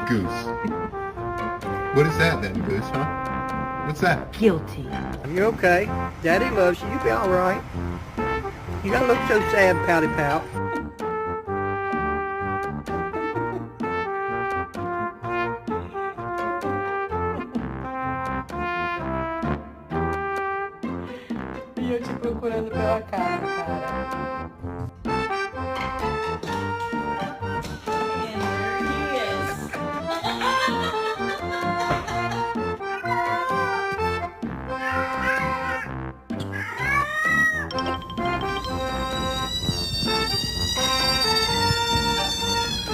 Goose. What is that then, Goose, huh? What's that? Guilty. You're okay. Daddy loves you. You'll be all right. You don't look so sad, Pouty Pout. E eu te procurando pela casa, cara.